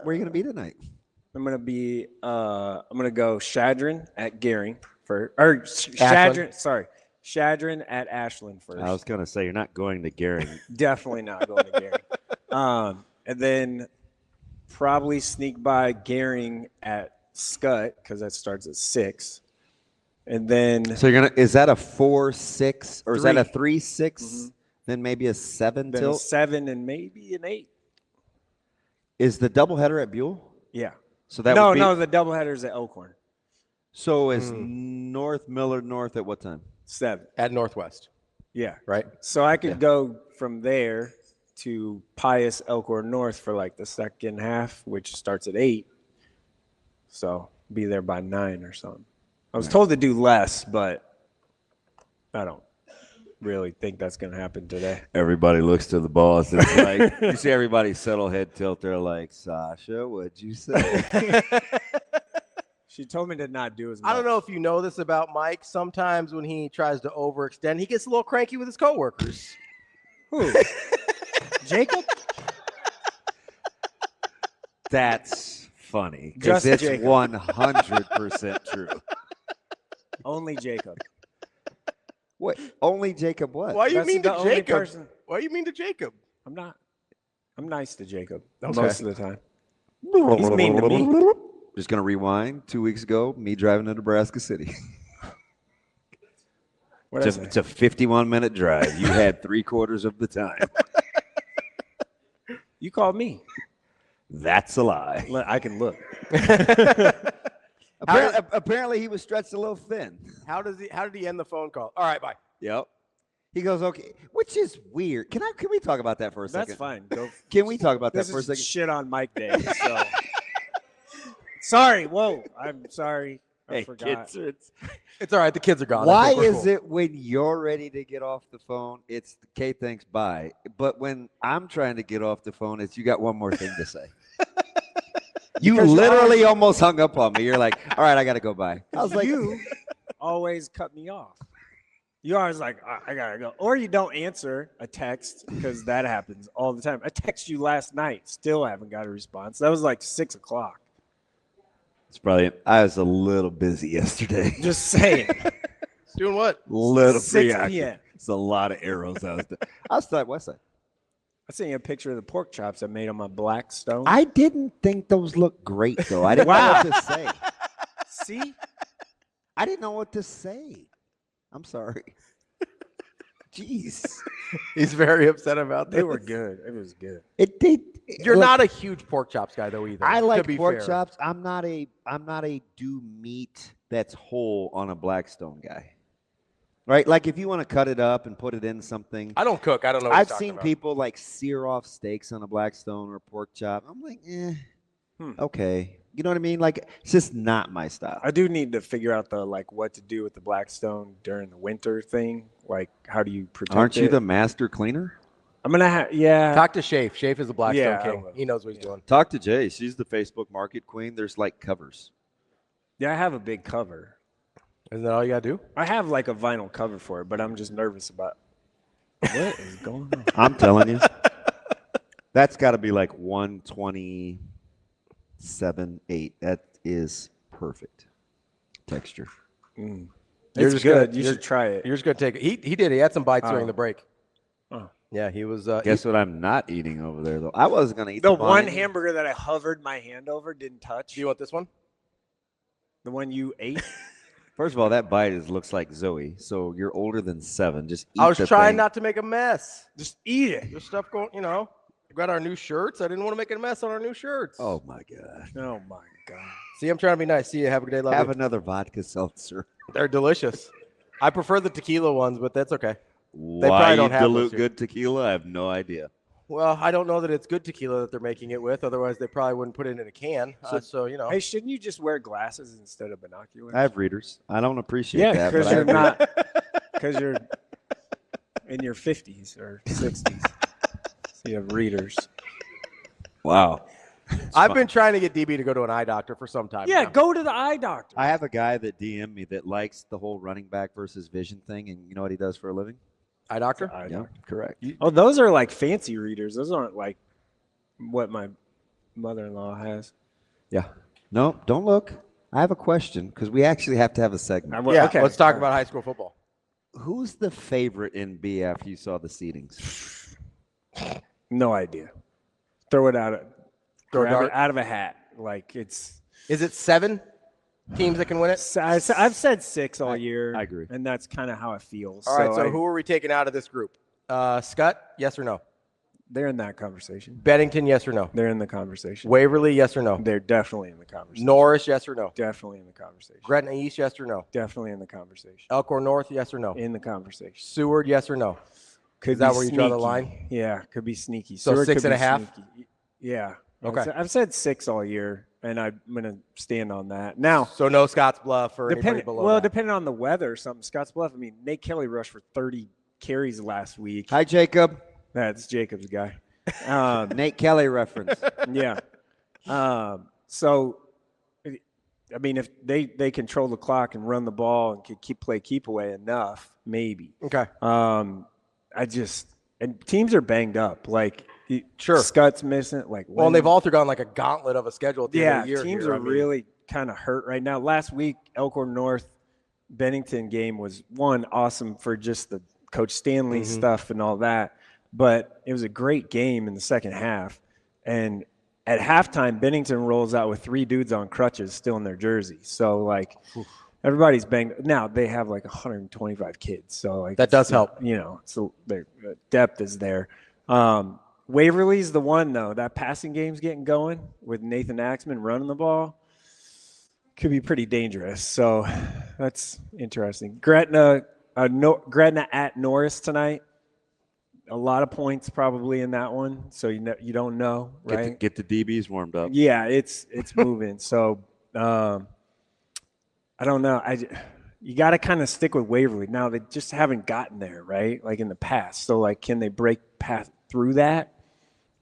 Where are you going to be tonight? I'm gonna go Shadron at Gehring Shadron at Ashland first. I was going to say, you're not going to Gehring. Definitely not going to Gehring. And then probably sneak by Gehring at Scott because that starts at 6. And then So is that a 4-6 or is that a 3-6? Mm-hmm. Then maybe a 7 then tilt? a 7 and maybe an 8. Is the doubleheader at Buell? Yeah. So that no, would be, the doubleheader's at Elkhorn. So is North Millard North at what time? 7 at Northwest. Yeah. Right. So I could go from there to Pius Elkhorn North for like the second half, which starts at 8. So be there by 9 or something. I was told to do less, but I don't really think that's going to happen today. Everybody looks to the boss. It's like you see everybody settle head tilt. They're like, Sasha, what'd you say? She told me to not do as much. I don't know if you know this about Mike. Sometimes when he tries to overextend, he gets a little cranky with his coworkers. Who? Jacob? That's funny because Just it's Jacob. 100% true. Only Jacob. What? Only Jacob what? Why you That's mean the to only Jacob? person- Why you mean to Jacob? I'm not. I'm nice to Jacob Okay. most of the time. He's mean to me. Just going to rewind. 2 weeks ago, me driving to Nebraska City. What did I say? It's a 51-minute drive. You had 3/4 of the time. You called me. That's a lie. I can look. Apparently, he was stretched a little thin. How did he end the phone call? All right, bye. Yep. He goes, okay, which is weird. Can we talk about that for a second? That's fine. Go. Can we talk about that This for a is second? shit on Mike Day. So. Sorry. Whoa. I'm sorry. I forgot. It's all right. The kids are gone. Why is it when you're ready to get off the phone, it's okay, thanks, bye. But when I'm trying to get off the phone, it's you got one more thing to say. You literally almost hung up on me. You're like, all right, I got to go by. I was like, You always cut me off. You always like, I got to go. Or you don't answer a text because that happens all the time. I texted you last night. Still haven't got a response. That was like 6 o'clock. it's probably, I was a little busy yesterday. Just saying. Doing what? Little 6 preoccupied. p.m. It's a lot of arrows out there. I was like, what's that? I sent you a picture of the pork chops I made on my black stone. I didn't think those looked great, though. I didn't know Wow. what to say. See? I didn't know what to say. I'm sorry. Jeez. He's very upset about this. They were good. It was good. It did. You're not a huge pork chops guy, though, either. I to like be pork fair. chops. I'm not a do meat that's whole on a Blackstone guy. Right? Like if you want to cut it up and put it in something. I don't cook. I don't know what I've you're talking seen about. people like sear off steaks on a Blackstone or pork chop. I'm like, okay. You know what I mean? Like it's just not my style. I do need to figure out what to do with the Blackstone during the winter thing. Like, how do you protect it? Aren't you the master cleaner? I'm going to have, yeah. Talk to Shafe. Shafe is the Blackstone Yeah, I king. will. He knows what he's doing. Talk to Jay. She's the Facebook market queen. There's like covers. Yeah, I have a big cover. Isn't that all you got to do? I have like a vinyl cover for it, but I'm just nervous about what is going on. I'm telling you. That's got to be like 127.8. That is perfect texture. It's just good. gonna- You should try it. You're just going to take it. He did. He had some bites during Oh. the break. Oh. Yeah, he was. Guess what I'm not eating over there, though? I wasn't going to eat The the one vine. hamburger that I hovered my hand over didn't touch. Do you want this one? The one you ate? First of all, that bite looks like Zoe. So you're older than 7. Just eat I was the trying thing. not to make a mess. Just eat it. There's stuff going, we got our new shirts. I didn't want to make a mess on our new shirts. Oh, my God. Oh, my God. See, I'm trying to be nice. See you. Have a good day. Love Have you. another vodka seltzer. They're delicious. I prefer the tequila ones, but that's okay. Why probably you don't have those dilute here. good tequila? I have no idea. Well, I don't know that it's good tequila that they're making it with. Otherwise, they probably wouldn't put it in a can. Hey, shouldn't you just wear glasses instead of binoculars? I have readers. I don't appreciate Yeah, that. because but I you're have readers. not, because you're in your 50s or 60s. So you have readers. Wow. I've been trying to get DB to go to an eye doctor for some time. Yeah, now. go to the eye doctor. I have a guy that DM'd me that likes the whole running back versus vision thing, and you know what he does for a living? Eye doctor? Yeah, correct. Oh, those are like fancy readers. Those aren't like what my mother-in-law has. Yeah. No, don't look. I have a question because we actually have to have a segment. Yeah, Okay. let's talk about high school football. Who's the favorite in B after you saw the seedings? No idea. Throw it out. Throw a Grab dart? it out of a hat. Like it's. Is it 7 teams that can win it? I've said 6 all year. I agree. And that's kind of how it feels. All right, so who are we taking out of this group? Scott, yes or no? They're in that conversation. Bennington, yes or no? They're in the conversation. Waverly, yes or no? They're definitely in the conversation. Norris, yes or no? Definitely in the conversation. Gretna East, yes or no? Definitely in the conversation. Elkhorn North, yes or no? In the conversation. Seward, yes or no? Is that where you draw the line? Yeah, could be sneaky. So Seward 6.5? sneaky. Yeah. Okay. I've said 6 all year, and I'm going to stand on that. Now, So no Scotts Bluff or anybody below that. depending on the weather or something, Scotts Bluff, I mean, Nate Kelly rushed for 30 carries last week. Hi, Jacob. That's Jacob's guy. Nate Kelly reference. Yeah. So, I mean, if they control the clock and run the ball and could keep away enough, maybe. Okay. And teams are banged up. Like, Sure. Scott's missing. Like, Well, and they've all gone like a gauntlet of a schedule at the end of the year. teams here. are really kind of hurt right now. Last week, Elkhorn North Bennington game was awesome for just the Coach Stanley stuff and all that. But it was a great game in the second half. And at halftime, Bennington rolls out with 3 dudes on crutches still in their jerseys. So, like, everybody's banged. Now, they have like 125 kids. So, like, That does help. You know, so their depth is there. Waverly's the one, though. That passing game's getting going with Nathan Axman running the ball. Could be pretty dangerous. So that's interesting. Gretna at Norris tonight. A lot of points probably in that one. So you don't know, right? Get the DBs warmed up. Yeah, it's moving. So I don't know. You got to kind of stick with Waverly. Now they just haven't gotten there, right? Like in the past. So like, can they break path through that?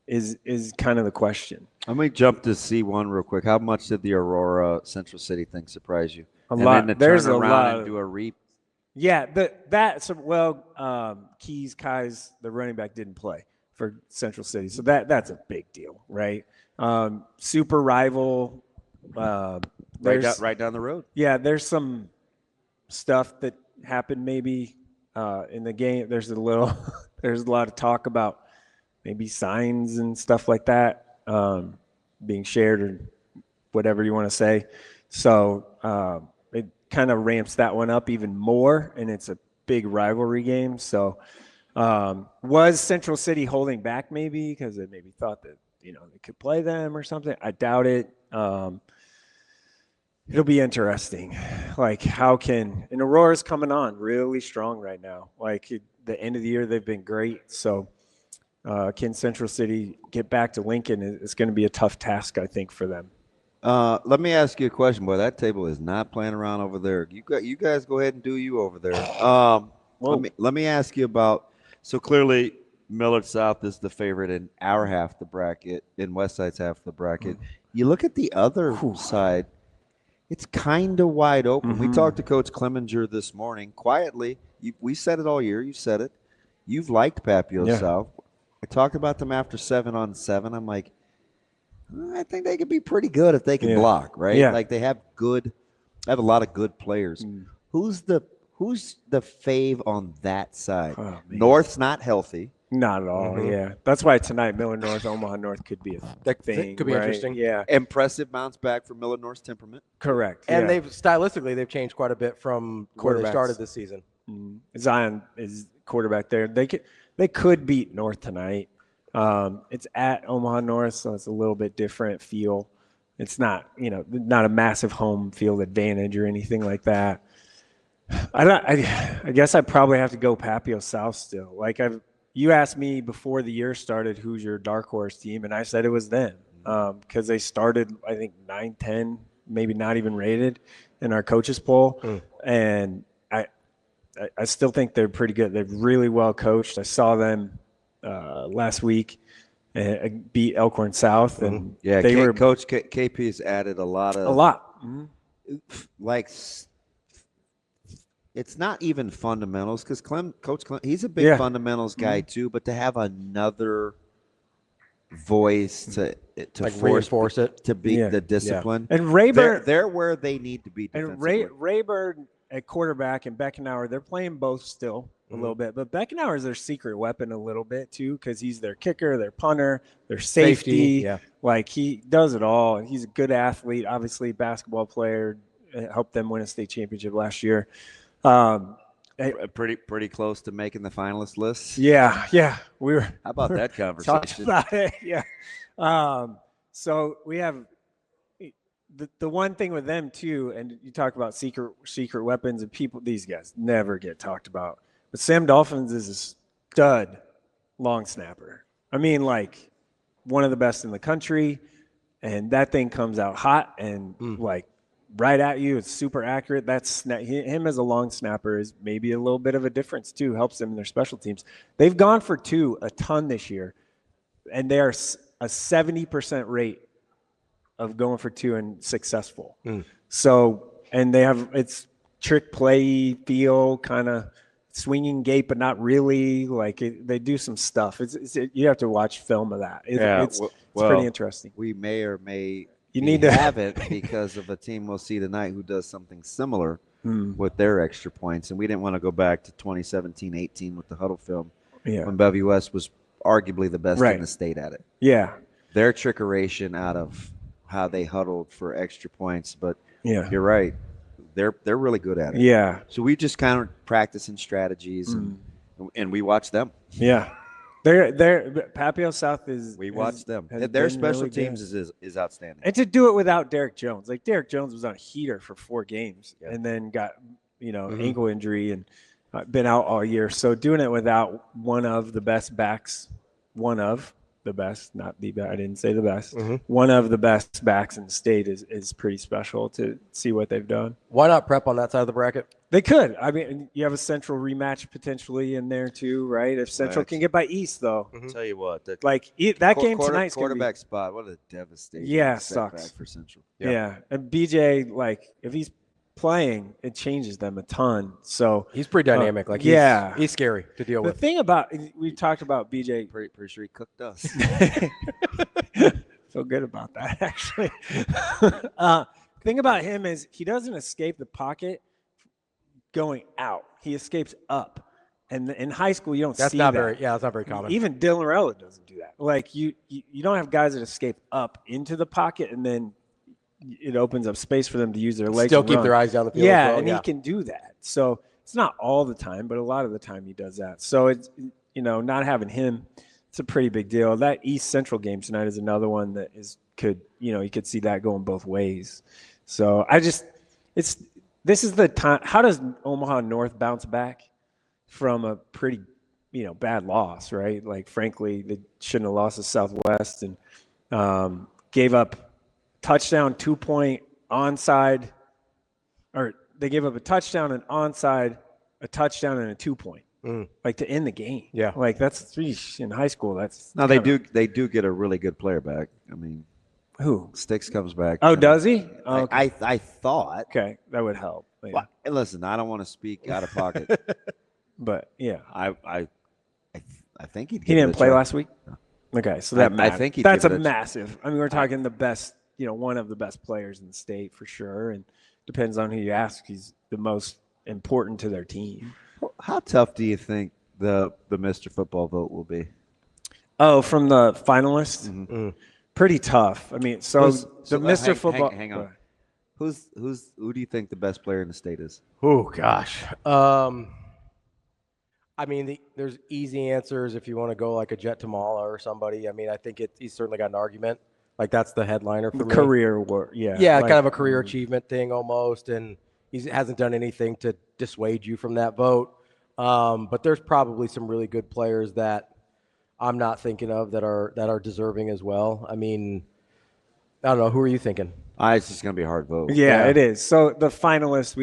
Is kind of the question. Let me jump to C1 real quick. How much did the Aurora Central City thing surprise you? A lot. Then to There's turn a around lot. and do a reap. Yeah, Kais, the running back, didn't play for Central City, so that's a big deal, right? Super rival. Right down the road. Yeah, there's some stuff that happened maybe in the game. There's a lot of talk about maybe signs and stuff like that being shared or whatever you want to say. So it kind of ramps that one up even more, and it's a big rivalry game. So was Central City holding back maybe because they maybe thought that, they could play them or something? I doubt it. It'll be interesting. Like, and Aurora's coming on really strong right now. Like, the end of the year, they've been great. So can Central City get back to Lincoln? It's going to be a tough task, I think, for them. Let me ask you a question, boy. That table is not playing around over there. You guys go ahead and do you over there. Let me ask you about. So clearly, Millard South is the favorite in our half of the bracket, in Westside's half of the bracket. You look at the other side; it's kind of wide open. We talked to Coach Clemenger this morning quietly. We said it all year. You said it. You've liked Papio South. I talked about them after 7-on-7. I'm like, I think they could be pretty good if they can block, right? Yeah. Like they have a lot of good players. Who's the fave on that side? Oh, North's not healthy. Not at all. Yeah, that's why tonight Millard North, Omaha North could be a thing. Could be interesting. Yeah, Impressive bounce back from Millard North's temperament. correct. And they've changed quite a bit from where they started this season. Zion is quarterback there. They could beat North tonight. It's at Omaha North, so it's a little bit different feel. It's not, not a massive home field advantage or anything like that. I guess I probably have to go Papio South still. Like you asked me before the year started, who's your dark horse team, and I said it was them because they started, I think, 9-10, maybe not even rated in our coaches poll, and I still think they're pretty good. They're really well coached. I saw them last week beat Elkhorn South, and they were Coach KP's added a lot. Like it's not even fundamentals because Coach Clem, he's a big fundamentals guy too. But to have another voice to Like force reinforce it. to be Yeah. the discipline. And Rayburn They're where they need to be and defensively. Rayburn at quarterback and Beckenauer, they're playing both still a little bit. But Beckenauer is their secret weapon a little bit too, because he's their kicker, their punter, their safety. Yeah. Like he does it all. And he's a good athlete, obviously basketball player, helped them win a state championship last year. Pretty close to making the finalist list. Yeah. We were. How about that Talked conversation? about it, yeah. So we have the one thing with them too, and you talk about secret weapons and people. These guys never get talked about, but Sam Dolphins is a stud long snapper. I mean, like one of the best in the country, and that thing comes out hot and like right at you. It's super accurate. Him as a long snapper is maybe a little bit of a difference too. Helps them in their special teams. They've gone for two a ton this year, and they are a 70% rate of going for two and successful. So, and they have it's trick play feel, kind of swinging gate, but not really. Like they do some stuff. You have to watch film of that. It's pretty interesting. We may or may You need to have it because of a team we'll see tonight who does something similar with their extra points. And we didn't want to go back to 2017-18 with the huddle film when Bevy West was arguably the best in the state at it. Yeah. Their trickeration out of how they huddled for extra points. But you're right. They're really good at it. Yeah. So we just kind of practicing strategies and we watch them. Yeah. They're Papio South is. We watch them. has Their been special really teams good. is outstanding. And to do it without Derek Jones. Like Derek Jones was on a heater for 4 games and then got, ankle injury and been out all year. So doing it without one of the best backs, one of the best, not the best, I didn't say the best, one of the best backs in the state is pretty special to see what they've done. Why not prep on that side of the bracket? They could. I mean, you have a Central rematch potentially in there too, right? If Central can get by East, though. Tell you what, that That game tonight's quarterback spot. What a devastating sucks setback for Central. Yeah. And BJ, if he's playing, it changes them a ton. So He's pretty dynamic. He's scary to deal the with. thing about we've talked about BJ. Pretty sure he cooked us. Feel good about that actually. Thing about him is he doesn't escape the pocket going out. He escapes up. And in high school, you don't see that. That's not very common. Even Dylan Rella doesn't do that. Like you don't have guys that escape up into the pocket and then it opens up space for them to use their legs. Still and keep run. their eyes down the field. Yeah, as well. and he can do that. So it's not all the time, but a lot of the time he does that. So it's not having him, it's a pretty big deal. That East Central game tonight is another one that you could see that going both ways. So this is the time. How does Omaha North bounce back from a pretty, bad loss, right? Like, frankly, they shouldn't have lost to Southwest and gave up touchdown, 2-point onside, or they gave up a touchdown, an onside, a touchdown, and a 2-point, to end the game. Yeah, like that's in high school. That's no, they do get a really good player back. I mean, who? Sticks comes back. Oh, does he? Oh, okay. I thought. Okay, that would help. Yeah. Well, listen, I don't want to speak out of pocket, but yeah, I think he didn't play last week. Okay, so I think that's a massive. I mean, we're talking the best, one of the best players in the state for sure, and depends on who you ask. He's the most important to their team. How tough do you think the Mr. Football vote will be? Oh, from the finalists, pretty tough. I mean, Mr. Football. Hang on. Who do you think the best player in the state is? Oh gosh. I mean, there's easy answers if you want to go like a Jet Tamala or somebody. I mean, I think he's certainly got an argument. Like that's the headliner for me. Career work, yeah. Yeah, kind of a career achievement thing almost, and he hasn't done anything to dissuade you from that vote. But there's probably some really good players that I'm not thinking of that are deserving as well. I mean, I don't know. Who are you thinking? It's just going to be a hard vote. Yeah, it is. So the finalists,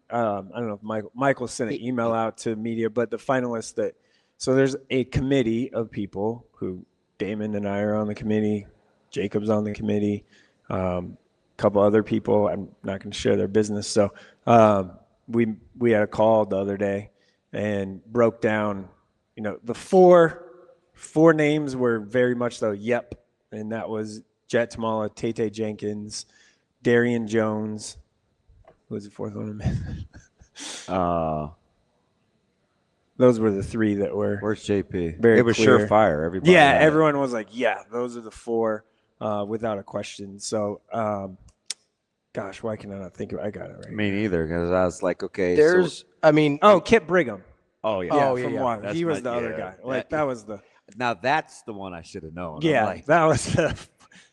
I don't know if Michael sent an email out to media, but the finalists so there's a committee of people who Damon and I are on the committee, Jacob's on the committee, a couple other people. I'm not going to share their business. So we had a call the other day and broke down, the four names were very much yep, and that was Jet Tamala, Tate Jenkins, Darian Jones. Who was the fourth one? Those were the three that were. Where's JP? Very it was clear. surefire. Everybody. Yeah, had it. everyone was like, yeah, those are the four without a question. So, gosh, why can I not think of it? I got it right. Me neither, because I was like, okay. There's, I mean, Kip Brigham. Oh, yeah. Oh, From yeah. Water. He was the other guy. Like, that was the. Now, that's the one I should have known. Yeah, Like, that was the.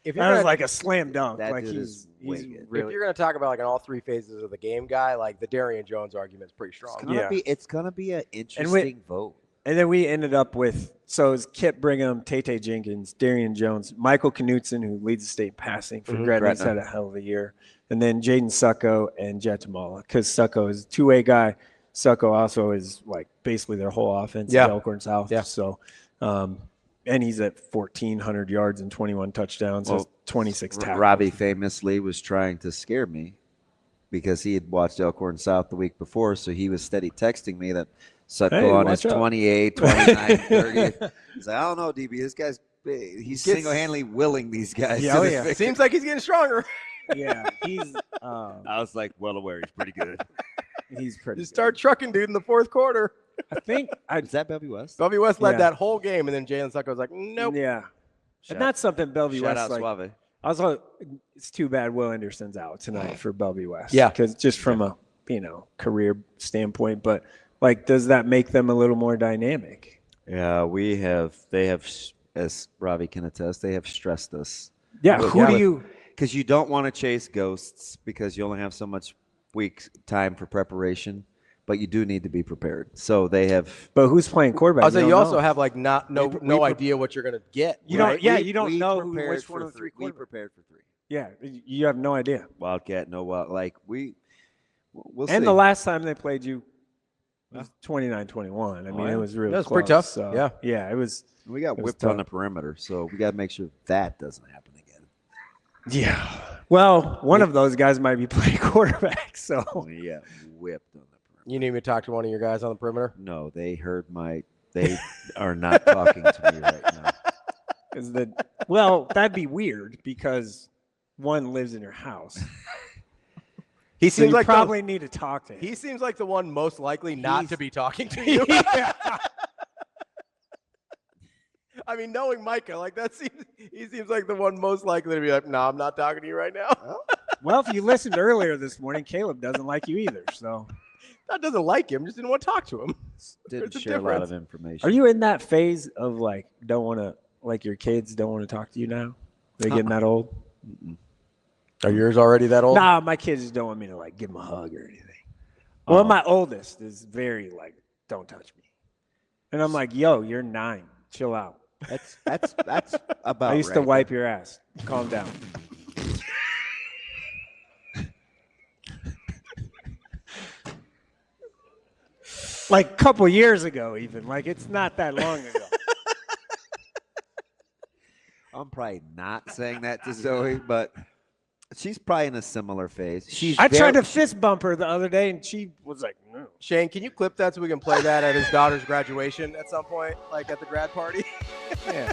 if That was like a slam dunk. That Like dude he's is wicked. if really. you're going to talk about like an all three phases of the game guy, like the Darian Jones argument is pretty strong. it's gonna be an interesting vote. And then we ended up with it was Kip Brigham, Tate Jenkins, Darian Jones, Michael Knutson, who leads the state in passing for Gretna. He's had a hell of a year. And then Jaden Succo and Jet Tamala, because Succo is a two-way guy. Succo also is like basically their whole offense at Elkhorn South. Yeah. So, and he's at 1,400 yards and 21 touchdowns, so 26 tackles. Ravi famously was trying to scare me because he had watched Elkhorn South the week before, so he was steady texting me that Sutko on his 28, 29, 30. He's like, I don't know, DB. This guy's big. He's single-handedly willing these guys. Yeah, it seems like he's getting stronger. Yeah, he's. I was like, well aware. He's pretty good. He's pretty. Just start trucking, dude, in the fourth quarter. I think. Is that Bellevue West? Bellevue West led Yeah. that whole game, and then Jalen Succo was like, nope. Yeah. And that's something Bellevue Shout West out like. Suave. Also, it's too bad Will Anderson's out tonight for Bellevue West. Yeah. Because just from a career standpoint, but like, does that make them a little more dynamic? Yeah, they have, as Ravi can attest, they have stressed us. Yeah. Look, Who do you? Because you don't want to chase ghosts because you only have so much week time for preparation, but you do need to be prepared. So they have. But who's playing quarterback? I was like, you don't also know. have like no idea what you're gonna get. You right? don't. Yeah, you We don't know who prepared which one for of the three. We quarterbacks. prepared for three. Yeah, you have no idea. Wildcat, no wild. Like we'll see. And the last time they played you was 29-21. I mean, yeah. it was really That was close. pretty tough. So, yeah, it was. we got it was whipped on tough. the perimeter, so we got to make sure that doesn't happen again. Yeah. Well, one of those guys might be playing quarterback. So We got whipped on the perimeter. You need me to talk to one of your guys on the perimeter? No, they heard They are not talking to me right now. well, that'd be weird because one lives in your house. He So seems you like probably need to talk to him. he seems like the one most likely not He's- to be talking to you. I mean, knowing Micah, like he seems like the one most likely to be like, no, I'm not talking to you right now. Well, if you listened earlier this morning, Caleb doesn't like you either. So That doesn't like him, just didn't want to talk to him. Didn't There's a share a lot difference. of information. are you in that phase of like don't want to like your kids don't want to talk to you now? They're getting that old? Are yours already that old? Nah, my kids just don't want me to like give them a hug or anything. Well, my oldest is very like, don't touch me. And I'm like, yo, you're 9. Chill out. That's about. I used to wipe your ass. Calm down. Like a couple years ago, even. Like it's not that long ago. I'm probably not saying that to Zoe, but she's probably in a similar phase. I tried to fist bump her the other day, and she was like, no. Shane, can you clip that so we can play that at his daughter's graduation at some point, like at the grad party? Yeah.